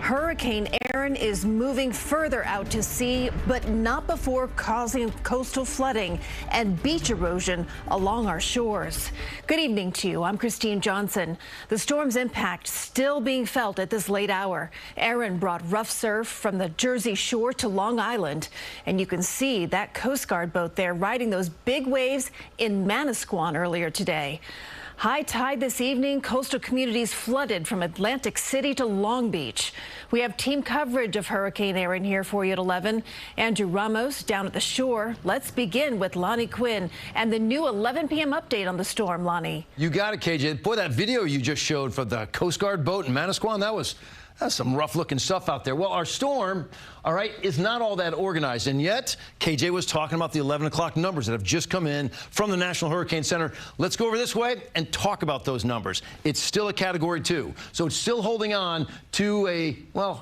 Hurricane Erin is moving further out to sea, but not before causing coastal flooding and beach erosion along our shores. Good evening to you. I'm Christine Johnson. The storm's impact still being felt at this late hour. Erin brought rough surf from the Jersey Shore to Long Island, and you can see that Coast Guard boat there riding those big waves in Manasquan earlier today. High tide this evening, coastal communities flooded from Atlantic City to Long Beach. We have team coverage of Hurricane Erin here for you at 11. Andrew Ramos down at the shore. Let's begin with Lonnie Quinn and the new 11 p.m. update on the storm. Lonnie. You got it, KJ. Boy, that video you just showed for the Coast Guard boat in Manasquan, that's some rough-looking stuff out there. Well, our storm, all right, is not all that organized. And yet, KJ was talking about the 11 o'clock numbers that have just come in from the National Hurricane Center. Let's go over this way and talk about those numbers. It's still a Category 2, so it's still holding on to a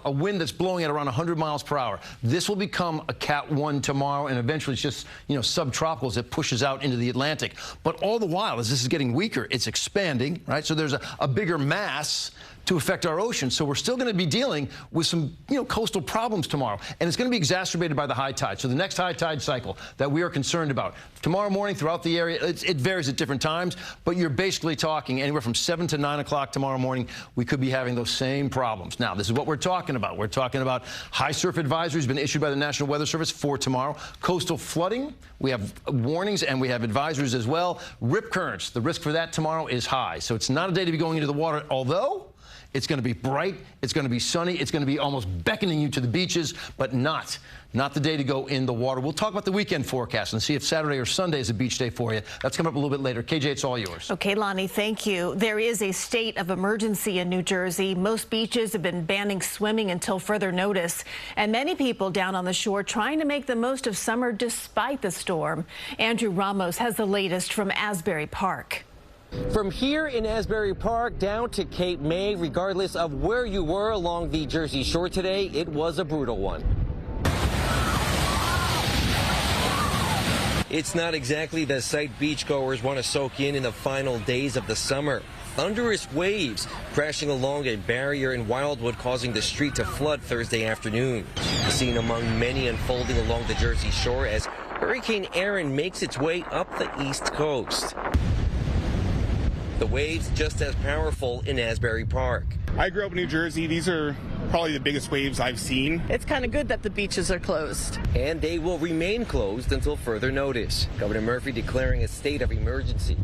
wind that's blowing at around 100 miles per hour. This will become a Cat 1 tomorrow, and eventually it's just, subtropical as it pushes out into the Atlantic. But all the while, as this is getting weaker, it's expanding, right? So there's a bigger mass to affect our ocean. So we're still going to be dealing with some, coastal problems tomorrow. And it's going to be exacerbated by the high tide. So the next high tide cycle that we are concerned about tomorrow morning throughout the area, it varies at different times, but you're basically talking anywhere from 7 to 9 o'clock tomorrow morning. We could be having those same problems. Now, this is what we're talking about. We're talking about high surf advisories been issued by the National Weather Service for tomorrow. Coastal flooding, we have warnings and we have advisories as well. Rip currents, the risk for that tomorrow is high. So it's not a day to be going into the water, although it's going to be bright, it's going to be sunny, it's going to be almost beckoning you to the beaches, but not the day to go in the water. We'll talk about the weekend forecast and see if Saturday or Sunday is a beach day for you. That's coming up a little bit later. KJ, it's all yours. Okay, Lonnie, thank you. There is a state of emergency in New Jersey. Most beaches have been banning swimming until further notice, and many people down on the shore trying to make the most of summer despite the storm. Andrew Ramos has the latest from Asbury Park. From here in Asbury Park down to Cape May, regardless of where you were along the Jersey Shore today, it was a brutal one. It's not exactly the sight beachgoers want to soak in the final days of the summer. Thunderous waves crashing along a barrier in Wildwood, causing the street to flood Thursday afternoon. The scene among many unfolding along the Jersey Shore as Hurricane Erin makes its way up the East Coast. The waves just as powerful in Asbury Park. I grew up in New Jersey. These are probably the biggest waves I've seen. It's kind of good that the beaches are closed. And they will remain closed until further notice. Governor Murphy declaring a state of emergency.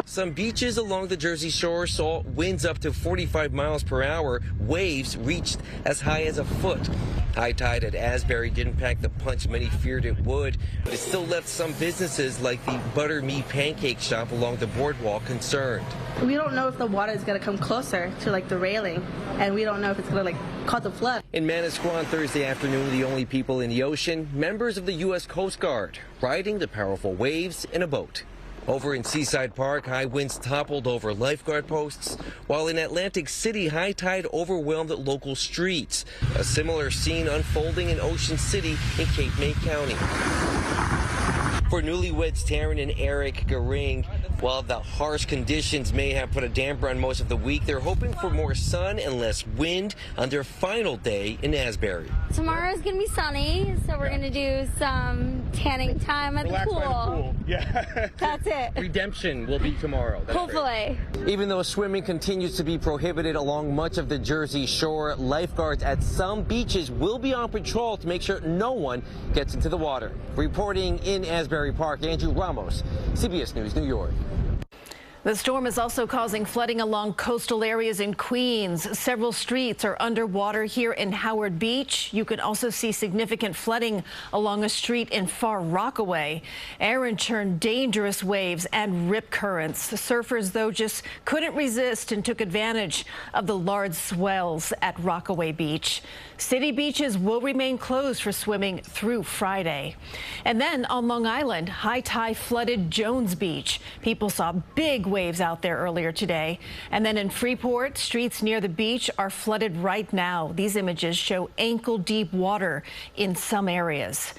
Some beaches along the Jersey Shore saw winds up to 45 miles per hour. Waves reached as high as a foot. High tide at Asbury didn't pack the punch many feared it would, but it still left some businesses like the Butter Me Pancake Shop along the boardwalk concerned. We don't know if the water is going to come closer to the railing, and we don't know if it's going to cause a flood. In Manasquan Thursday afternoon, the only people in the ocean, members of the U.S. Coast Guard, riding the powerful waves in a boat. Over in Seaside Park, high winds toppled over lifeguard posts, while in Atlantic City, high tide overwhelmed local streets. A similar scene unfolding in Ocean City in Cape May County. For newlyweds Taryn and Eric Garing, while the harsh conditions may have put a damper on most of the week, they're hoping for more sun and less wind on their final day in Asbury. Tomorrow's going to be sunny, so we're going to do some tanning time at the pool. Yeah. That's it. Redemption will be tomorrow. Hopefully. Even though swimming continues to be prohibited along much of the Jersey Shore, lifeguards at some beaches will be on patrol to make sure no one gets into the water. Reporting in Asbury Park, Andrew Ramos, CBS News, New York. The storm is also causing flooding along coastal areas in Queens. Several streets are underwater here in Howard Beach. You can also see significant flooding along a street in Far Rockaway. Erin churned dangerous waves and rip currents. Surfers, though, just couldn't resist and took advantage of the large swells at Rockaway Beach. City beaches will remain closed for swimming through Friday. And then on Long Island, high tide flooded Jones Beach. People saw big waves out there earlier today. And then in Freeport, streets near the beach are flooded right now. These images show ankle-deep water in some areas.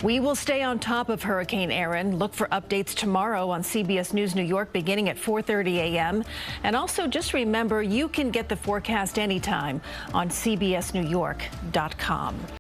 We will stay on top of Hurricane Erin. Look for updates tomorrow on CBS News New York beginning at 4:30 a.m. And also just remember, you can get the forecast anytime on CBSNewYork.com.